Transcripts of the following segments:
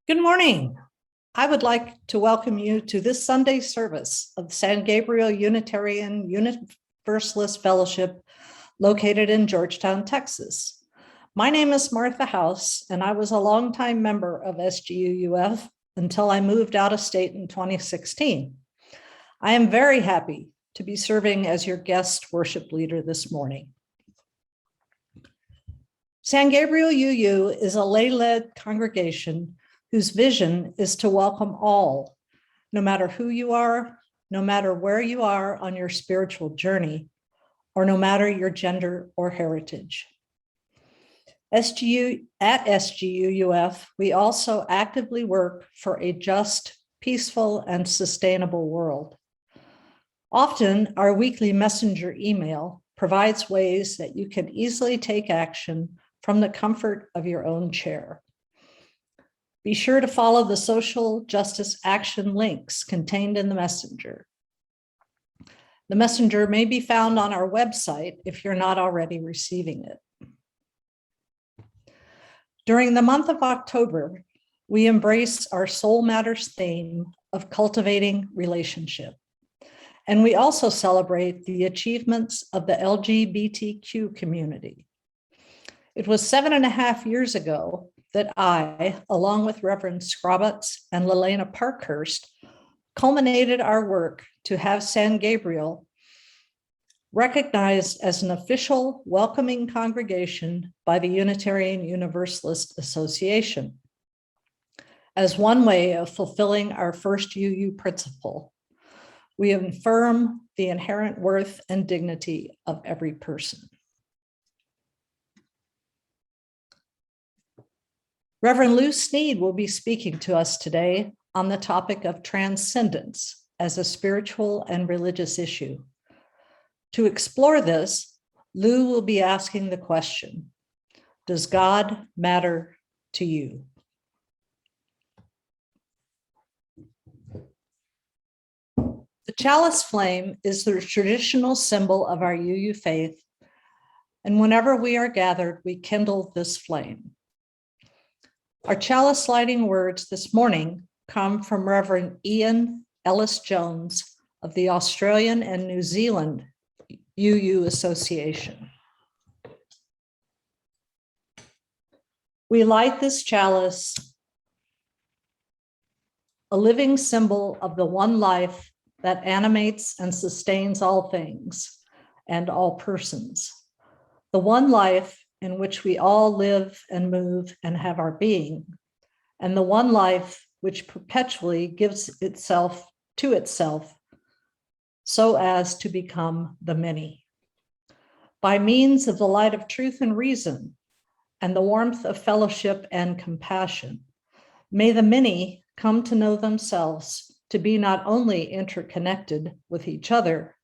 Good morning. I would like to welcome you to this Sunday service of the San Gabriel Unitarian Universalist Fellowship located in Georgetown, Texas. My name is Martha House, and I was a longtime member of SGUUF until I moved out of state in 2016. I am very happy to be serving as your guest worship leader this morning. San Gabriel UU is a lay-led congregation whose vision is to welcome all, no matter who you are, no matter where you are on your spiritual journey, or no matter your gender or heritage. At SGUUF, we also actively work for a just, peaceful, and sustainable world. Often, our weekly messenger email provides ways that you can easily take action from the comfort of your own chair. Be sure to follow the social justice action links contained in the messenger. The messenger may be found on our website if you're not already receiving it. During the month of October, we embrace our Soul Matters theme of cultivating relationship. And we also celebrate the achievements of the LGBTQ community. It was 7.5 years ago that I, along with Reverend Scrobbets and Lelena Parkhurst, culminated our work to have San Gabriel recognized as an official welcoming congregation by the Unitarian Universalist Association as one way of fulfilling our first UU principle. We affirm the inherent worth and dignity of every person. Reverend Lou Snead will be speaking to us today on the topic of transcendence as a spiritual and religious issue. To explore this, Lou will be asking the question, does God matter to you? The chalice flame is the traditional symbol of our UU faith, and whenever we are gathered, we kindle this flame. Our chalice lighting words this morning come from Reverend Ian Ellis Jones of the Australian and New Zealand UU Association. We light this chalice, a living symbol of the one life that animates and sustains all things and all persons. The one life in which we all live and move and have our being, and the one life which perpetually gives itself to itself so as to become the many. By means of the light of truth and reason and the warmth of fellowship and compassion, may the many come to know themselves to be not only interconnected with each other,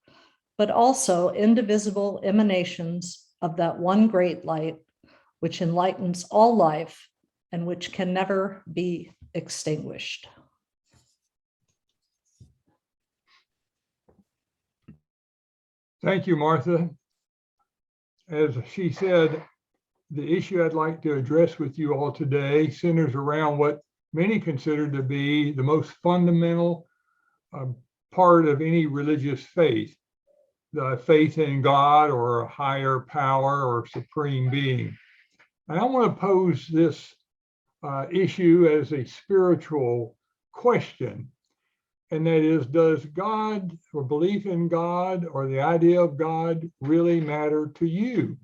but also indivisible emanations of that one great light, which enlightens all life and which can never be extinguished. Thank you, Martha. As she said, the issue I'd like to address with you all today centers around what many consider to be the most fundamental part of any religious faith, the faith in God or a higher power or supreme being. And I want to pose this issue as a spiritual question. And that is, does God or belief in God or the idea of God really matter to you?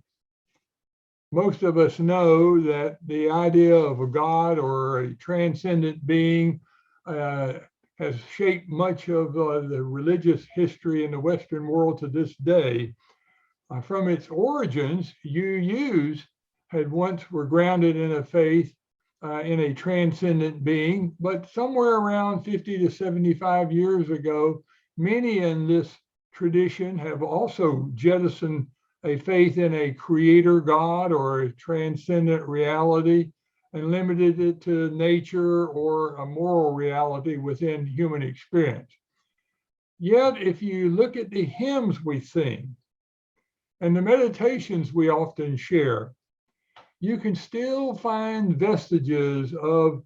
Most of us know that the idea of a God or a transcendent being has shaped much of the religious history in the Western world to this day. From its origins, UUs had once were grounded in a faith in a transcendent being, but somewhere around 50 to 75 years ago, many in this tradition have also jettisoned a faith in a creator God or a transcendent reality and limited it to nature or a moral reality within human experience. Yet, if you look at the hymns we sing and the meditations we often share, you can still find vestiges of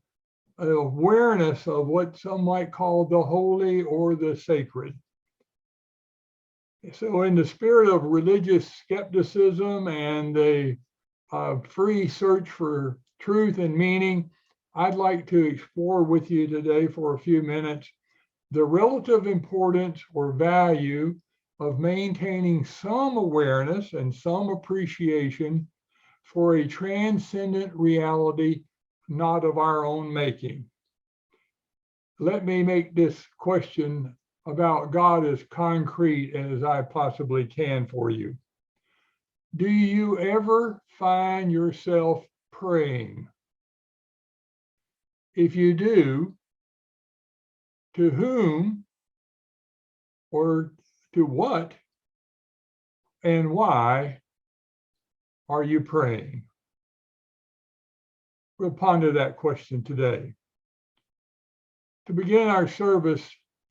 awareness of what some might call the holy or the sacred. So in the spirit of religious skepticism and the free search for truth and meaning, I'd like to explore with you today for a few minutes the relative importance or value of maintaining some awareness and some appreciation for a transcendent reality not of our own making. Let me make this question about God as concrete as I possibly can for you. Do you ever find yourself praying? If you do, to whom or to what and why are you praying? We'll ponder that question today. To begin our service,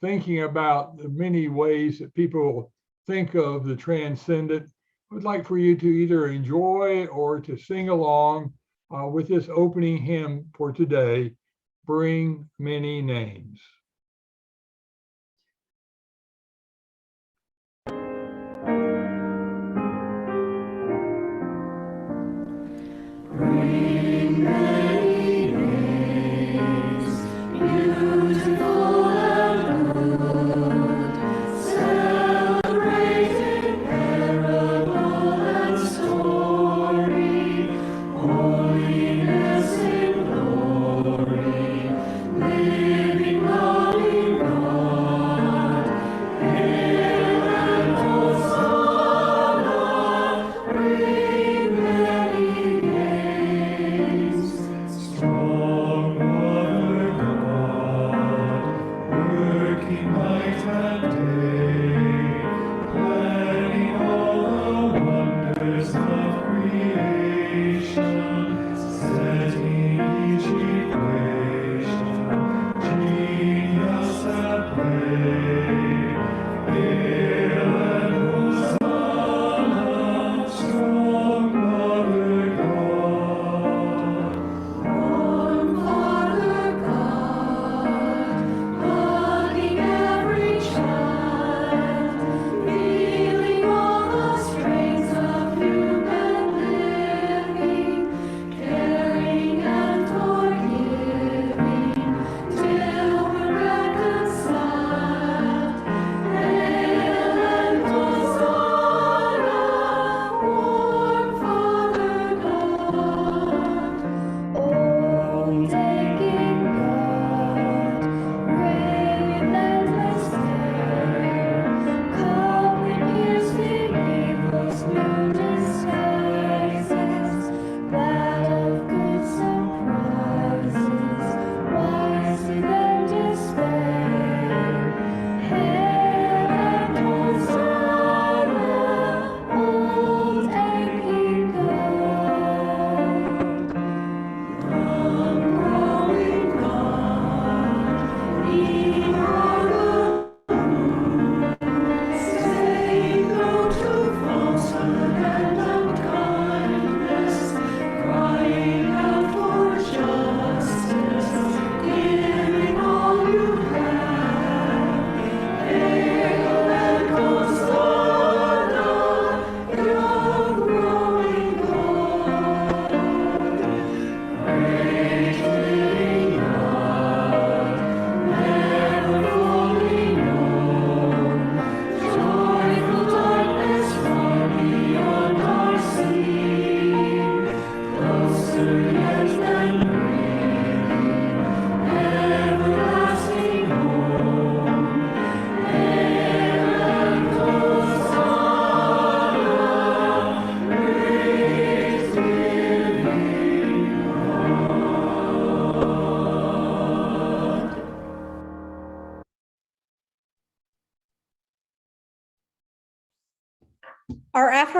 thinking about the many ways that people think of the transcendent, I would like for you to either enjoy or to sing along with this opening hymn for today, Bring Many Names. Bring many names, beautiful and good, celebrating parable and story, holiness in glory, living God.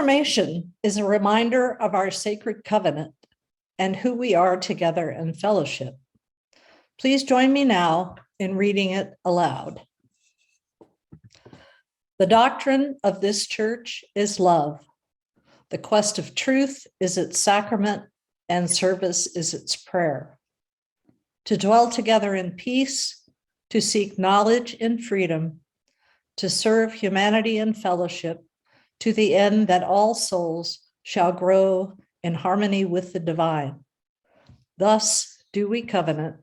affirmation is a reminder of our sacred covenant and who we are together in fellowship. Please join me now in reading it aloud. The doctrine of this church is love. The quest of truth is its sacrament, and service is its prayer. To dwell together in peace, to seek knowledge in freedom, to serve humanity in fellowship, to the end that all souls shall grow in harmony with the divine. Thus do we covenant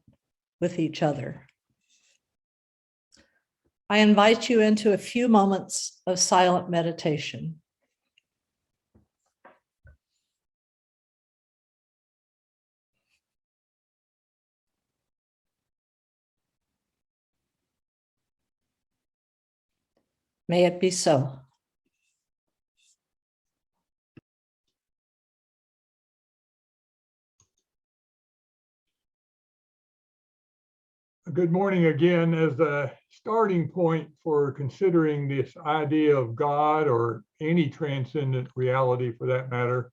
with each other. I invite you into a few moments of silent meditation. May it be so. Good morning again. As a starting point for considering this idea of God or any transcendent reality for that matter,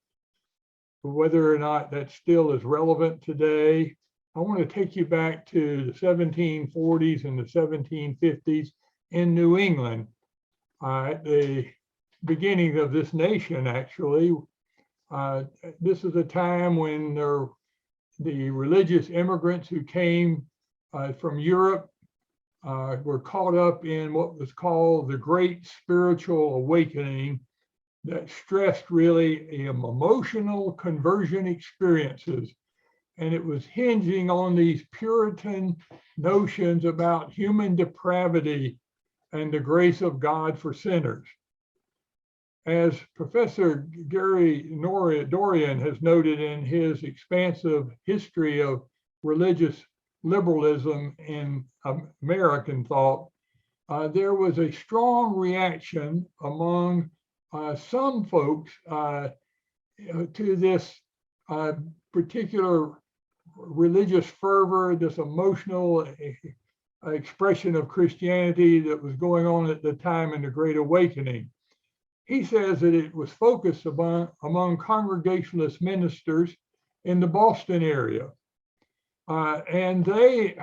whether or not that still is relevant today, I want to take you back to the 1740s and the 1750s in New England, at the beginning of this nation, actually. This is a time when the religious immigrants who came from Europe were caught up in what was called the Great Spiritual Awakening that stressed really emotional conversion experiences. And it was hinging on these Puritan notions about human depravity and the grace of God for sinners. As Professor Gary Dorian has noted in his expansive history of religious liberalism in American thought, there was a strong reaction among some folks to this particular religious fervor, this emotional expression of Christianity that was going on at the time in the Great Awakening. He says that it was focused among Congregationalist ministers in the Boston area. And they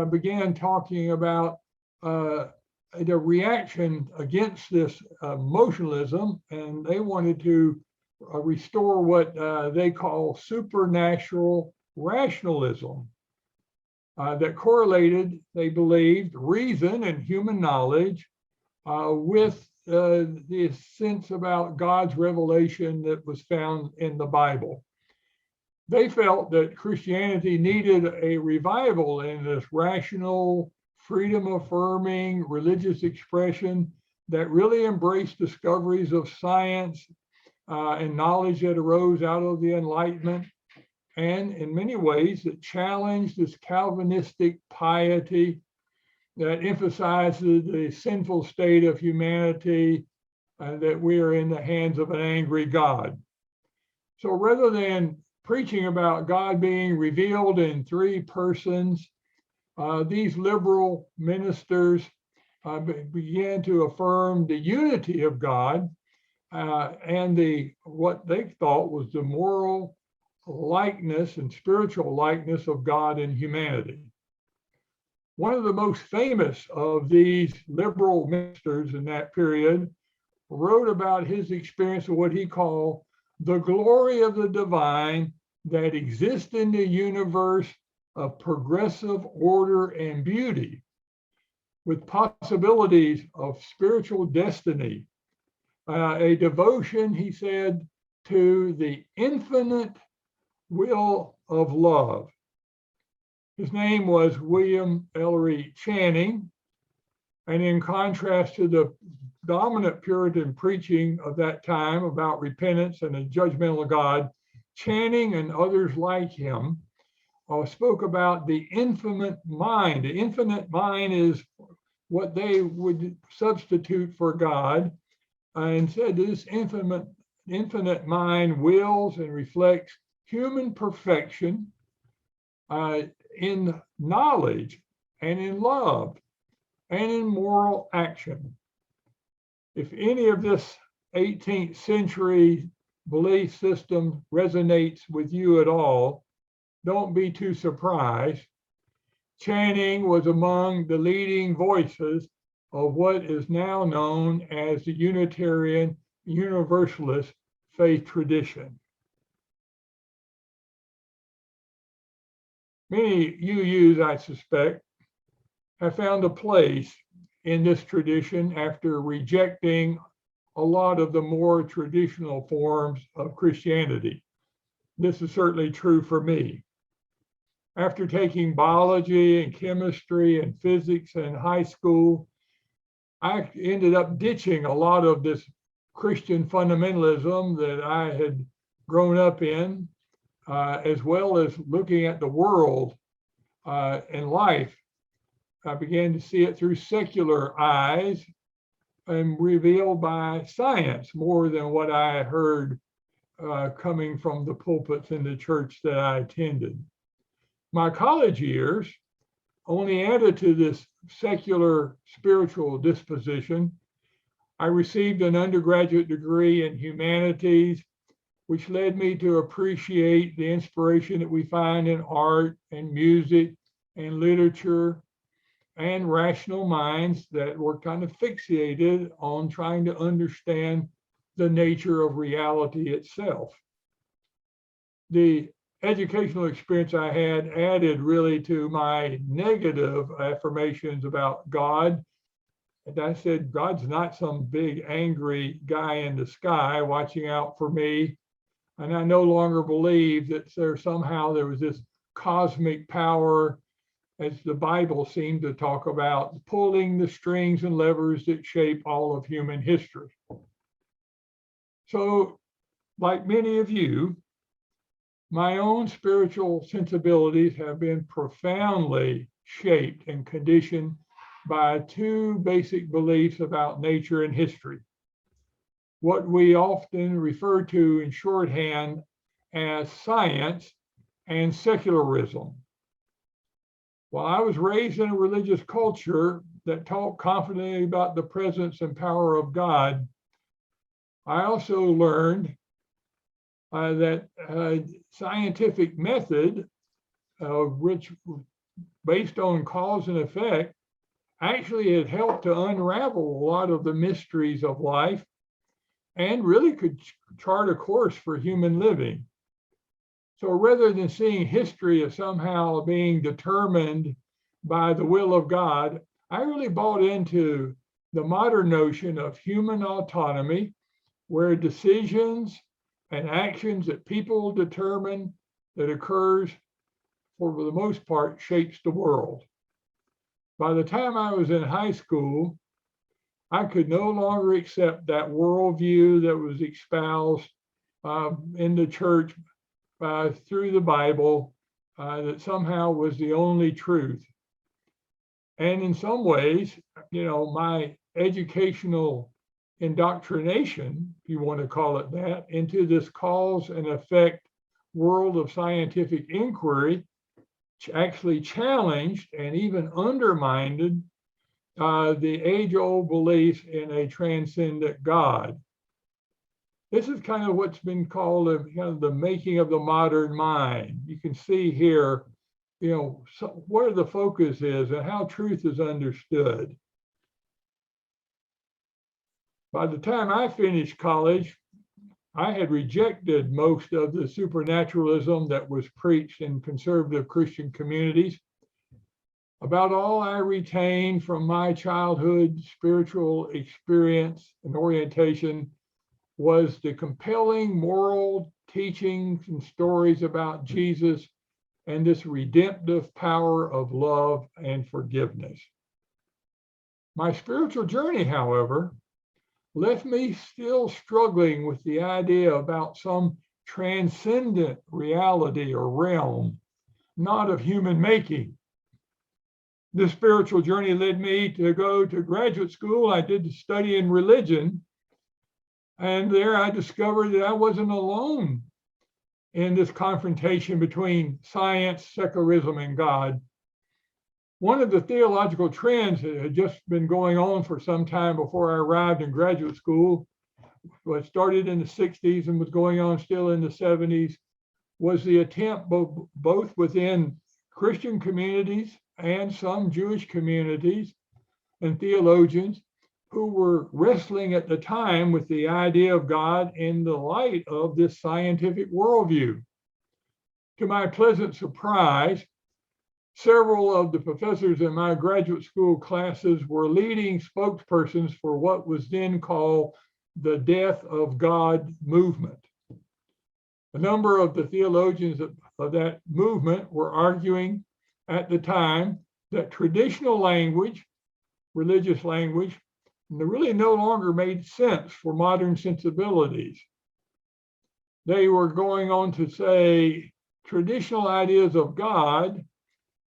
began talking about the reaction against this emotionalism, and they wanted to restore what they call supernatural rationalism that correlated, they believed, reason and human knowledge with the sense about God's revelation that was found in the Bible. They felt that Christianity needed a revival in this rational, freedom-affirming religious expression that really embraced discoveries of science and knowledge that arose out of the Enlightenment, and in many ways that challenged this Calvinistic piety that emphasizes the sinful state of humanity, that we are in the hands of an angry God. So rather than preaching about God being revealed in three persons, these liberal ministers began to affirm the unity of God and what they thought was the moral likeness and spiritual likeness of God and humanity. One of the most famous of these liberal ministers in that period wrote about his experience of what he called the glory of the divine that exists in the universe of progressive order and beauty, with possibilities of spiritual destiny, a devotion, he said, to the infinite will of love. His name was William Ellery Channing, and in contrast to the dominant Puritan preaching of that time about repentance and a judgmental God, Channing and others like him spoke about the infinite mind. The infinite mind is what they would substitute for God, and said this infinite mind wills and reflects human perfection in knowledge and in love and in moral action. If any of this 18th century belief system resonates with you at all, don't be too surprised. Channing was among the leading voices of what is now known as the Unitarian Universalist faith tradition. Many UUs, I suspect, have found a place in this tradition after rejecting a lot of the more traditional forms of Christianity. This is certainly true for me. After taking biology and chemistry and physics in high school, I ended up ditching a lot of this Christian fundamentalism that I had grown up in, as well as looking at the world and life. I began to see it through secular eyes and revealed by science more than what I heard coming from the pulpits in the church that I attended. My college years only added to this secular spiritual disposition. I received an undergraduate degree in humanities, which led me to appreciate the inspiration that we find in art and music and literature and rational minds that were kind of fixated on trying to understand the nature of reality itself. The educational experience I had added really to my negative affirmations about God. And I said, God's not some big angry guy in the sky watching out for me. And I no longer believe that there was this cosmic power, as the Bible seemed to talk about, pulling the strings and levers that shape all of human history. So, like many of you, my own spiritual sensibilities have been profoundly shaped and conditioned by two basic beliefs about nature and history, what we often refer to in shorthand as science and secularism. While I was raised in a religious culture that talked confidently about the presence and power of God, I also learned that scientific method, which based on cause and effect, actually had helped to unravel a lot of the mysteries of life and really could chart a course for human living. So rather than seeing history as somehow being determined by the will of God, I really bought into the modern notion of human autonomy, where decisions and actions that people determine that occurs, for the most part, shapes the world. By the time I was in high school, I could no longer accept that worldview that was espoused in the church through the Bible, that somehow was the only truth. And in some ways, my educational indoctrination, if you want to call it that, into this cause and effect world of scientific inquiry actually challenged and even undermined the age-old belief in a transcendent God. This is kind of what's been called the making of the modern mind. You can see here, where the focus is and how truth is understood. By the time I finished college, I had rejected most of the supernaturalism that was preached in conservative Christian communities. About all I retained from my childhood spiritual experience and orientation was the compelling moral teachings and stories about Jesus and this redemptive power of love and forgiveness. My spiritual journey, however, left me still struggling with the idea about some transcendent reality or realm, not of human making. This spiritual journey led me to go to graduate school. I did study in religion, and there I discovered that I wasn't alone in this confrontation between science, secularism, and God. One of the theological trends that had just been going on for some time before I arrived in graduate school what started in the 60s and was going on still in the 70s, was the attempt both within Christian communities and some Jewish communities and theologians who were wrestling at the time with the idea of God in the light of this scientific worldview. To my pleasant surprise, several of the professors in my graduate school classes were leading spokespersons for what was then called the Death of God movement. A number of the theologians of that movement were arguing at the time that traditional language, religious language, really no longer made sense for modern sensibilities. They were going on to say traditional ideas of God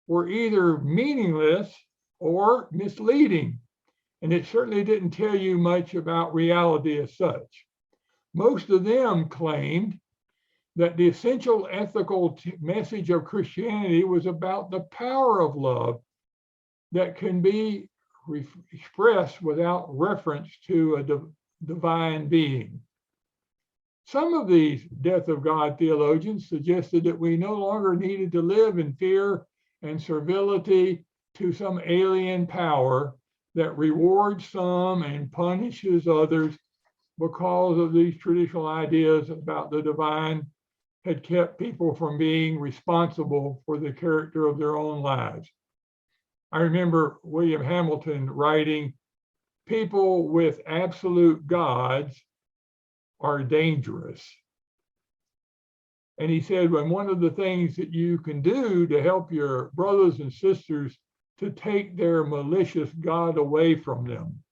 were either meaningless or misleading, and it certainly didn't tell you much about reality as such. Most of them claimed that the essential ethical message of Christianity was about the power of love that can be expressed without reference to a divine being. Some of these Death of God theologians suggested that we no longer needed to live in fear and servility to some alien power that rewards some and punishes others because of these traditional ideas about the divine had kept people from being responsible for the character of their own lives. I remember William Hamilton writing, "People with absolute gods are dangerous." And he said, when one of the things that you can do to help your brothers and sisters to take their malicious God away from them.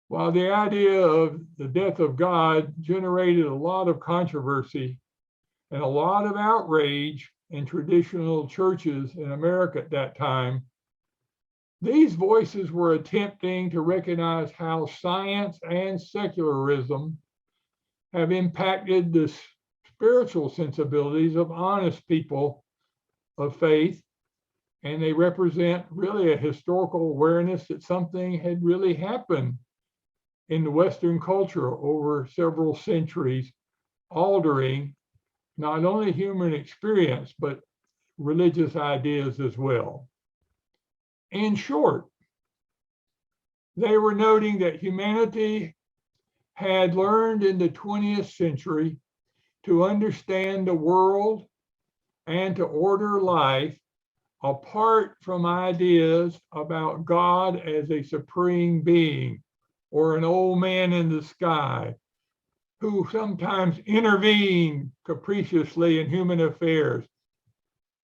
While the idea of the death of God generated a lot of controversy and a lot of outrage in traditional churches in America at that time, these voices were attempting to recognize how science and secularism have impacted the spiritual sensibilities of honest people of faith, and they represent really a historical awareness that something had really happened in the Western culture over several centuries, altering not only human experience, but religious ideas as well. In short, they were noting that humanity had learned in the 20th century to understand the world and to order life apart from ideas about God as a supreme being or an old man in the sky who sometimes intervene capriciously in human affairs,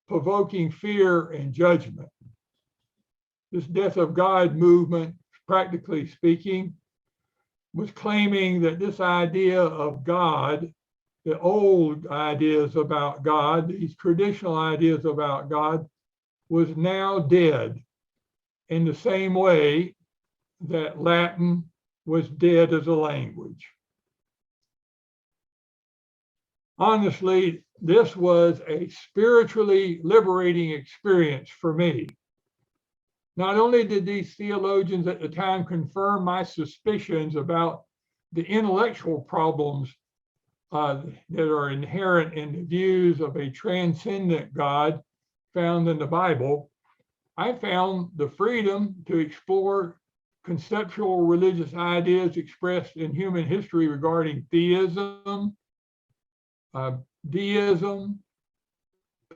provoking fear and judgment. This Death of God movement, practically speaking, was claiming that this idea of God, the old ideas about God, these traditional ideas about God, was now dead in the same way that Latin was dead as a language. Honestly, this was a spiritually liberating experience for me. Not only did these theologians at the time confirm my suspicions about the intellectual problems that are inherent in the views of a transcendent God found in the Bible, I found the freedom to explore conceptual religious ideas expressed in human history regarding theism, deism,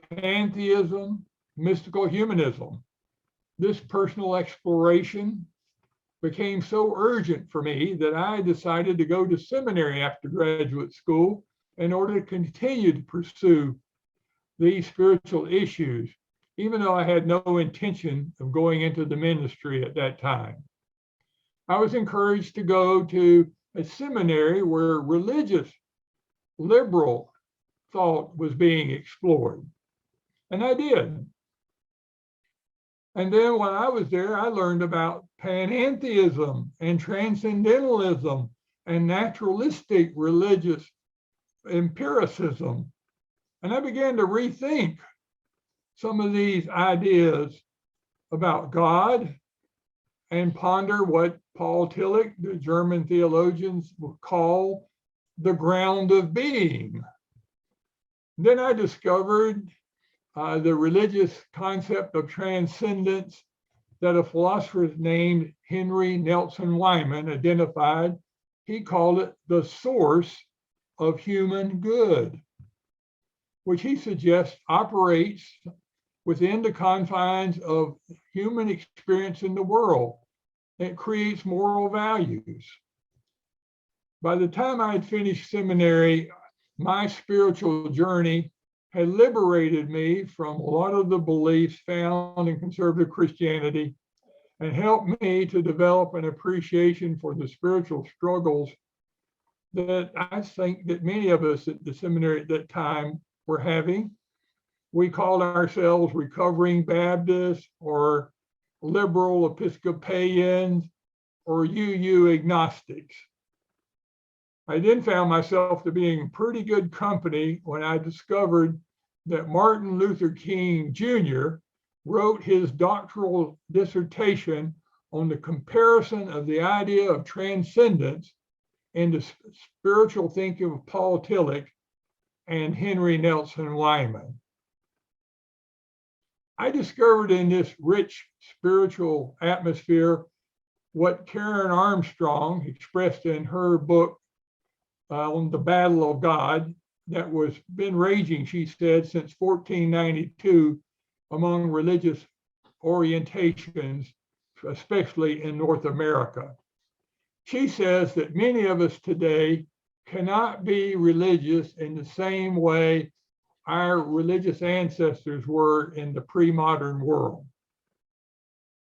pantheism, mystical humanism. This personal exploration became so urgent for me that I decided to go to seminary after graduate school in order to continue to pursue these spiritual issues, even though I had no intention of going into the ministry at that time. I was encouraged to go to a seminary where religious, liberal thought was being explored, and I did. And then when I was there, I learned about panentheism and transcendentalism and naturalistic religious empiricism. And I began to rethink some of these ideas about God and ponder what Paul Tillich, the German theologians, would call the ground of being. Then I discovered the religious concept of transcendence that a philosopher named Henry Nelson Wyman identified. He called it the source of human good, which he suggests operates within the confines of human experience in the world. It creates moral values. By the time I had finished seminary, my spiritual journey had liberated me from a lot of the beliefs found in conservative Christianity and helped me to develop an appreciation for the spiritual struggles that I think that many of us at the seminary at that time were having. We called ourselves recovering Baptists or liberal Episcopalians or UU agnostics. I then found myself to be in pretty good company when I discovered that Martin Luther King Jr. wrote his doctoral dissertation on the comparison of the idea of transcendence in the spiritual thinking of Paul Tillich and Henry Nelson Wyman. I discovered in this rich spiritual atmosphere what Karen Armstrong expressed in her book on the Battle of God that was been raging, she said, since 1492 among religious orientations, especially in North America. She says that many of us today cannot be religious in the same way our religious ancestors were in the pre-modern world.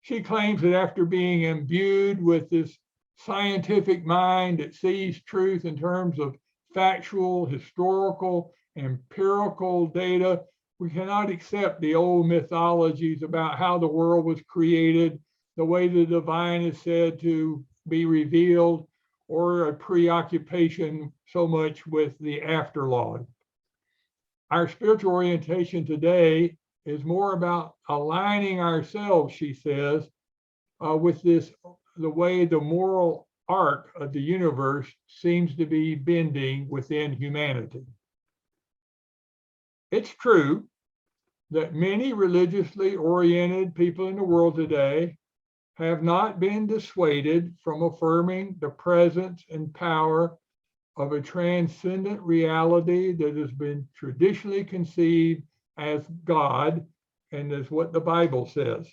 She claims that after being imbued with this scientific mind that sees truth in terms of factual, historical, empirical data, we cannot accept the old mythologies about how the world was created, the way the divine is said to be revealed, or a preoccupation so much with the afterlife. Our spiritual orientation today is more about aligning ourselves, she says, with this, the way the moral arc of the universe seems to be bending within humanity. It's true that many religiously oriented people in the world today have not been dissuaded from affirming the presence and power of a transcendent reality that has been traditionally conceived as God and as what the Bible says.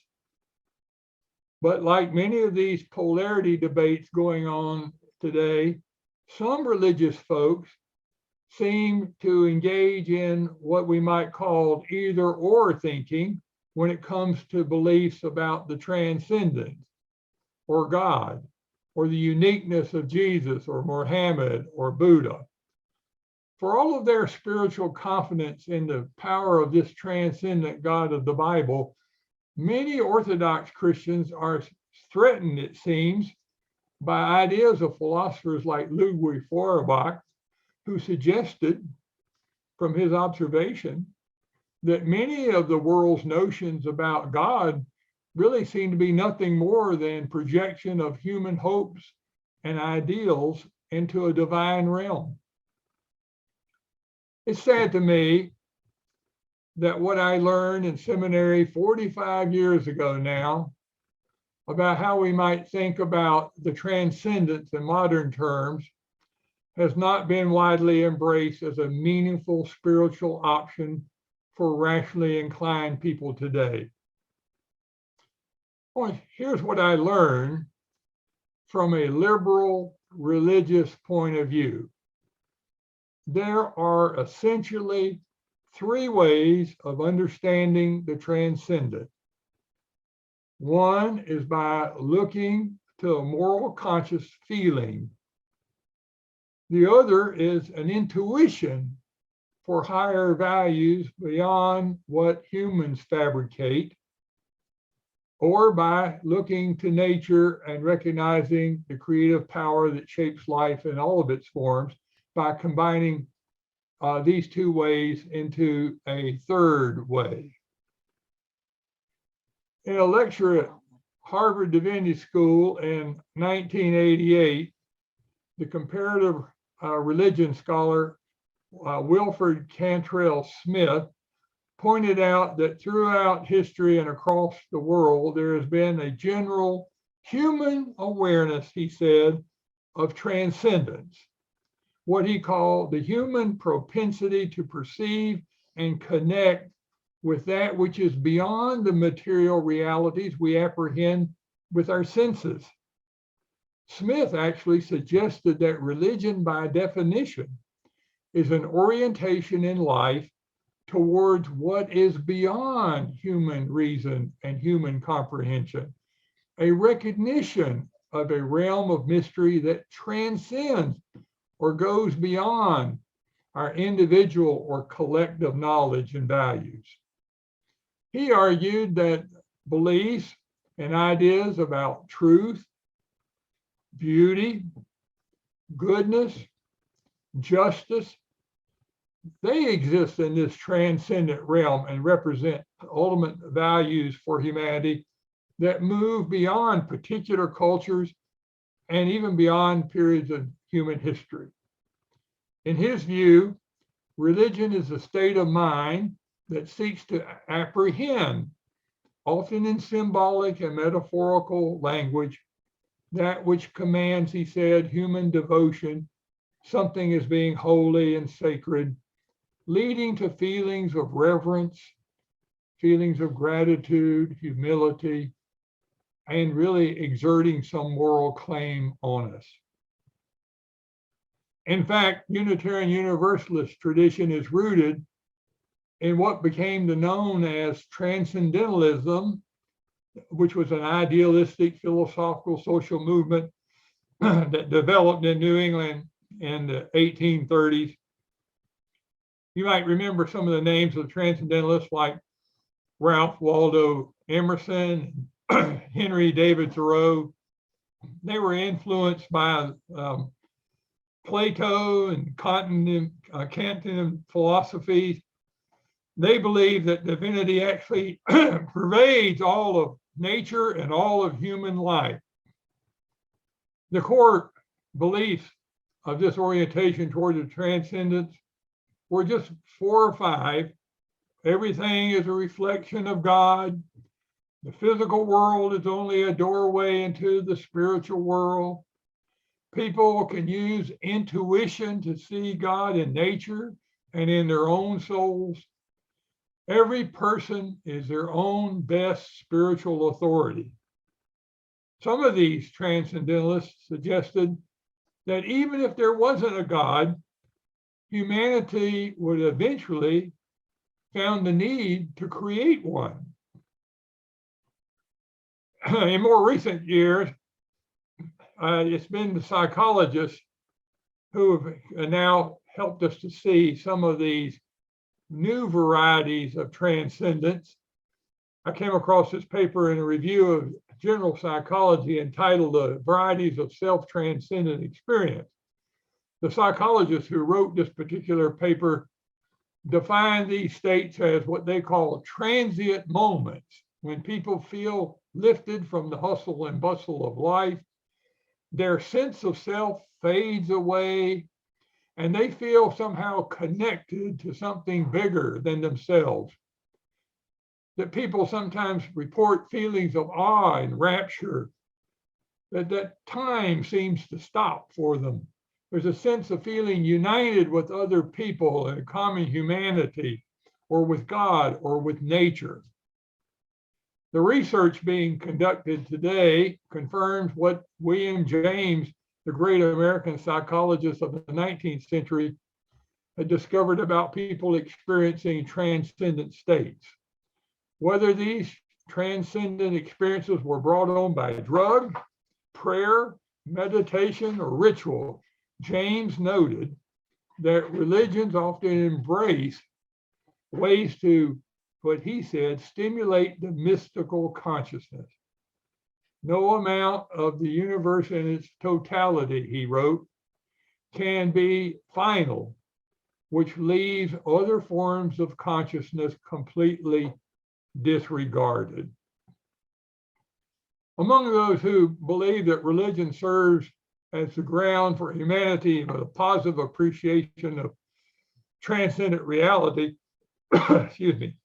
But like many of these polarity debates going on today, some religious folks seem to engage in what we might call either or thinking when it comes to beliefs about the transcendent or God or the uniqueness of Jesus or Muhammad or Buddha. For all of their spiritual confidence in the power of this transcendent God of the Bible, many Orthodox Christians are threatened, it seems, by ideas of philosophers like Ludwig Feuerbach, who suggested, from his observation, that many of the world's notions about God really seem to be nothing more than projection of human hopes and ideals into a divine realm. It's sad to me that what I learned in seminary 45 years ago now about how we might think about the transcendence in modern terms has not been widely embraced as a meaningful spiritual option for rationally inclined people today. Well, here's what I learned from a liberal religious point of view. There are essentially three ways of understanding the transcendent. One is by looking to a moral conscious feeling. The other is an intuition for higher values beyond what humans fabricate, or by looking to nature and recognizing the creative power that shapes life in all of its forms by combining these two ways into a third way. In a lecture at Harvard Divinity School in 1988, the comparative religion scholar Wilfred Cantrell Smith pointed out that throughout history and across the world, there has been a general human awareness, he said, of transcendence, what he called the human propensity to perceive and connect with that which is beyond the material realities we apprehend with our senses. Smith actually suggested that religion, by definition, is an orientation in life towards what is beyond human reason and human comprehension, a recognition of a realm of mystery that transcends or goes beyond our individual or collective knowledge and values. He argued that beliefs and ideas about truth, beauty, goodness, justice, they exist in this transcendent realm and represent ultimate values for humanity that move beyond particular cultures and even beyond periods of human history. In his view, religion is a state of mind that seeks to apprehend, often in symbolic and metaphorical language, that which commands, he said, human devotion, something as being holy and sacred, leading to feelings of reverence, feelings of gratitude, humility, and really exerting some moral claim on us. In fact, Unitarian Universalist tradition is rooted in what became known as transcendentalism, which was an idealistic philosophical social movement that developed in New England in the 1830s. You might remember some of the names of transcendentalists like Ralph Waldo Emerson, Henry David Thoreau. They were influenced by Plato and Kantian philosophy. They believe that divinity actually pervades all of nature and all of human life. The core beliefs of this orientation toward the transcendence were just 4 or 5. Everything is a reflection of God. The physical world is only a doorway into the spiritual world. People can use intuition to see God in nature and in their own souls. Every person is their own best spiritual authority. Some of these transcendentalists suggested that even if there wasn't a God, humanity would eventually found the need to create one. In more recent years, it's been the psychologists who have now helped us to see some of these new varieties of transcendence. I came across this paper in a review of general psychology entitled "The Varieties of Self-Transcendent Experience." The psychologists who wrote this particular paper define these states as what they call transient moments, when people feel lifted from the hustle and bustle of life, their sense of self fades away, and they feel somehow connected to something bigger than themselves. That people sometimes report feelings of awe and rapture, that time seems to stop for them. There's a sense of feeling united with other people in a common humanity, or with God, or with nature. The research being conducted today confirms what William James, the great American psychologist of the 19th century, had discovered about people experiencing transcendent states. Whether these transcendent experiences were brought on by drug, prayer, meditation, or ritual, James noted that religions often embrace ways to, what he said, stimulate the mystical consciousness. No amount of the universe in its totality, he wrote, can be final, which leaves other forms of consciousness completely disregarded. Among those who believe that religion serves as the ground for humanity with a positive appreciation of transcendent reality, excuse me,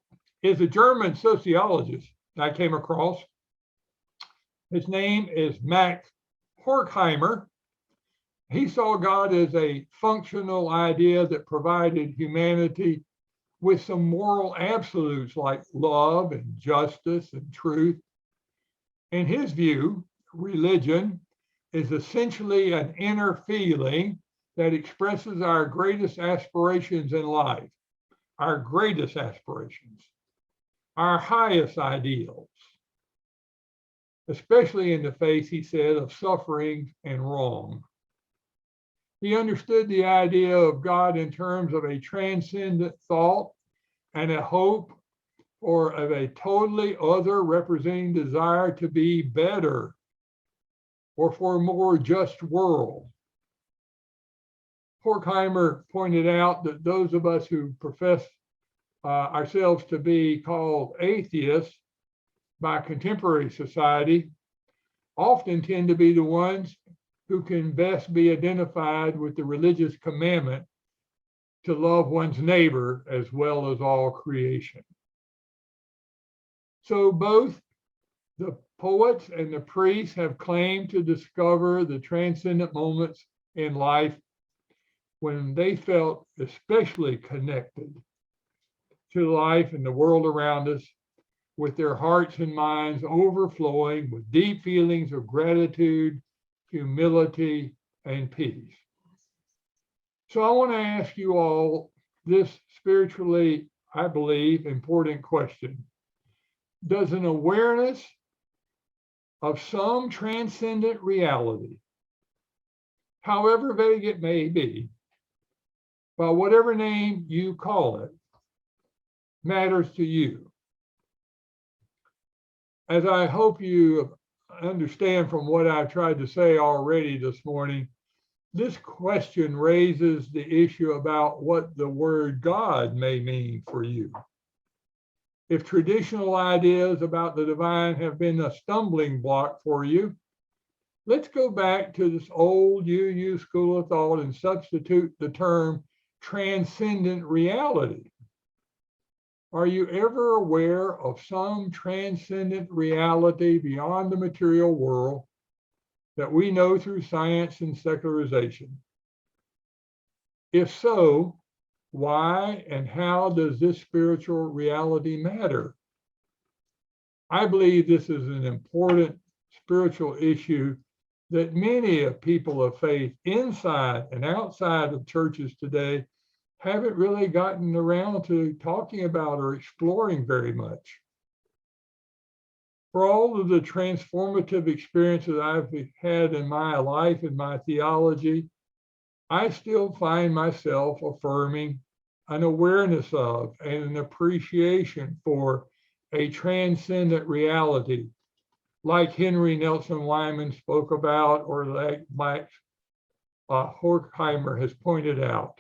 is a German sociologist I came across. His name is Max Horkheimer. He saw God as a functional idea that provided humanity with some moral absolutes like love and justice and truth. In his view, religion is essentially an inner feeling that expresses our greatest aspirations in life, our greatest aspirations, our highest ideals, especially in the face, he said, of suffering and wrong. He understood the idea of God in terms of a transcendent thought and a hope, or of a totally other representing desire to be better or for a more just world. Horkheimer pointed out that those of us who profess ourselves to be called atheists by contemporary society often tend to be the ones who can best be identified with the religious commandment to love one's neighbor as well as all creation. So both the poets and the priests have claimed to discover the transcendent moments in life when they felt especially connected to life and the world around us, with their hearts and minds overflowing with deep feelings of gratitude, humility, and peace. So I want to ask you all this spiritually, I believe, important question. Does an awareness of some transcendent reality, however vague it may be, by whatever name you call it, matters to you? As I hope you understand from what I've tried to say already this morning, this question raises the issue about what the word God may mean for you. If traditional ideas about the divine have been a stumbling block for you, let's go back to this old UU school of thought and substitute the term transcendent reality. Are you ever aware of some transcendent reality beyond the material world that we know through science and secularization? If so, why and how does this spiritual reality matter? I believe this is an important spiritual issue that many of people of faith inside and outside of churches today haven't really gotten around to talking about or exploring very much. For all of the transformative experiences I've had in my life and my theology, I still find myself affirming an awareness of and an appreciation for a transcendent reality, like Henry Nelson Wyman spoke about, or like Max Horkheimer has pointed out,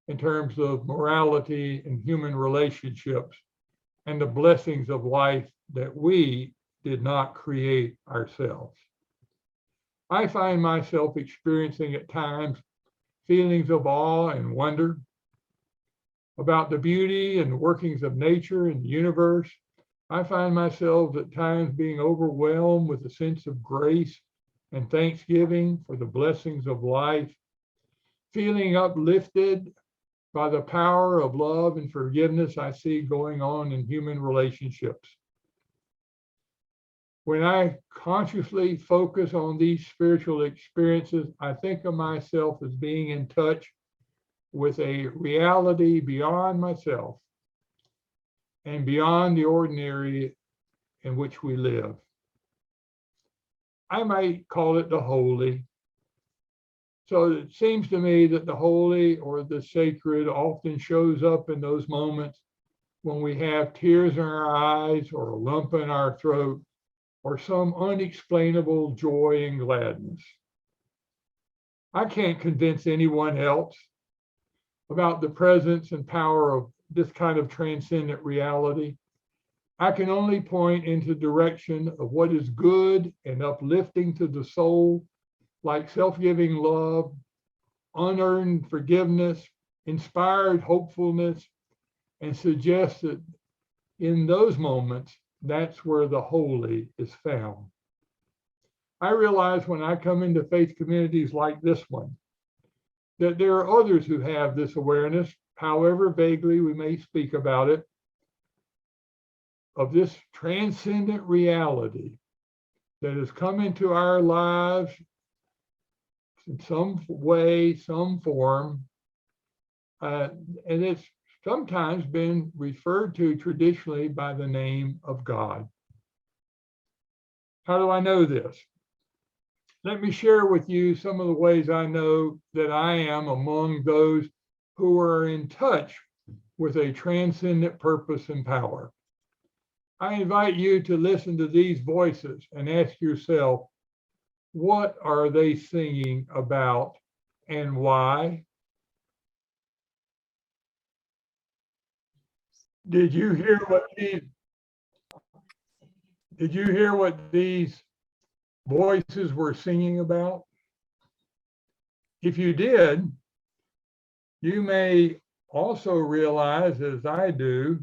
in terms of morality and human relationships and the blessings of life that we did not create ourselves. I find myself experiencing at times feelings of awe and wonder about the beauty and workings of nature and the universe. I find myself at times being overwhelmed with a sense of grace and thanksgiving for the blessings of life, feeling uplifted by the power of love and forgiveness I see going on in human relationships. When I consciously focus on these spiritual experiences, I think of myself as being in touch with a reality beyond myself and beyond the ordinary in which we live. I might call it the holy. So it seems to me that the holy or the sacred often shows up in those moments when we have tears in our eyes or a lump in our throat or some unexplainable joy and gladness. I can't convince anyone else about the presence and power of this kind of transcendent reality. I can only point into the direction of what is good and uplifting to the soul, like self-giving love, unearned forgiveness, inspired hopefulness, and suggest that in those moments, that's where the holy is found. I realize when I come into faith communities like this one, that there are others who have this awareness, however vaguely we may speak about it, of this transcendent reality that has come into our lives in some way, some form, and it's sometimes been referred to traditionally by the name of God. How do I know this? Let me share with you some of the ways I know that I am among those who are in touch with a transcendent purpose and power. I invite you to listen to these voices and ask yourself, what are they singing about and why? Did you hear what these voices were singing about? If you did, you may also realize, as I do,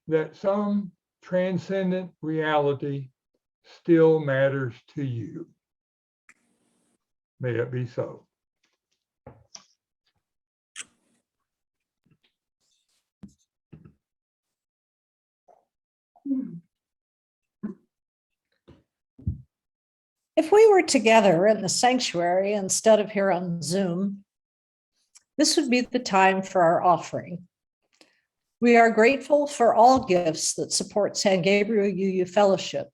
that some transcendent reality still matters to you. May it be so. If we were together in the sanctuary instead of here on Zoom, this would be the time for our offering. We are grateful for all gifts that support San Gabriel UU Fellowship.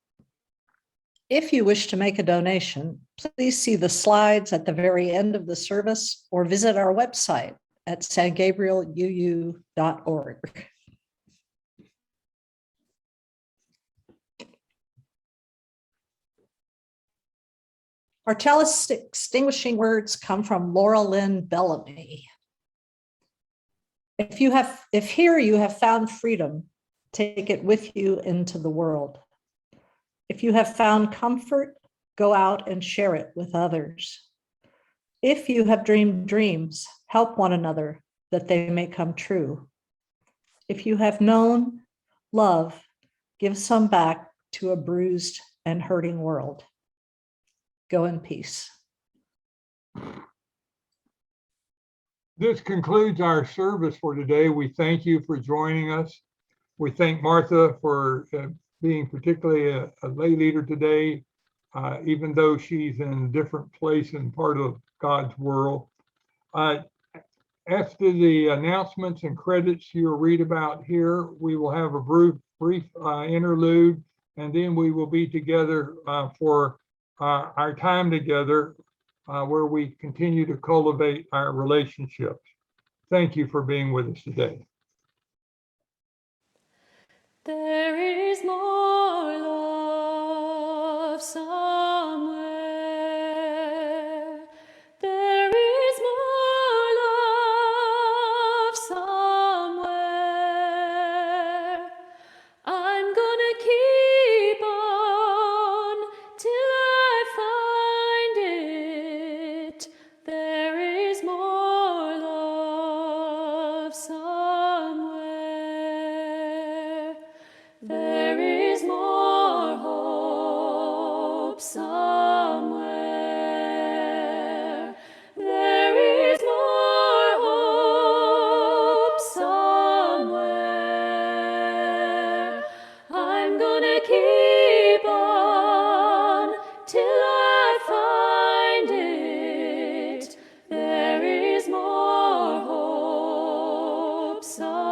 If you wish to make a donation, please see the slides at the very end of the service or visit our website at sangabrieluu.org. Our chalice extinguishing words come from Laura Lynn Bellamy. If here you have found freedom, take it with you into the world. If you have found comfort, go out and share it with others. If you have dreamed dreams, help one another that they may come true. If you have known love, give some back to a bruised and hurting world. Go in peace. This concludes our service for today. We thank you for joining us. We thank Martha for being particularly a lay leader today, even though she's in a different place and part of God's world. After the announcements and credits you'll read about here, we will have a brief interlude, and then we will be together for our time together where we continue to cultivate our relationships. Thank you for being with us today. There is more love somewhere. There is more love somewhere. I'm gonna keep on till I find it. There is more love somewhere. There is more hope somewhere. There is more hope somewhere. I'm gonna keep on till I find it. There is more hope somewhere.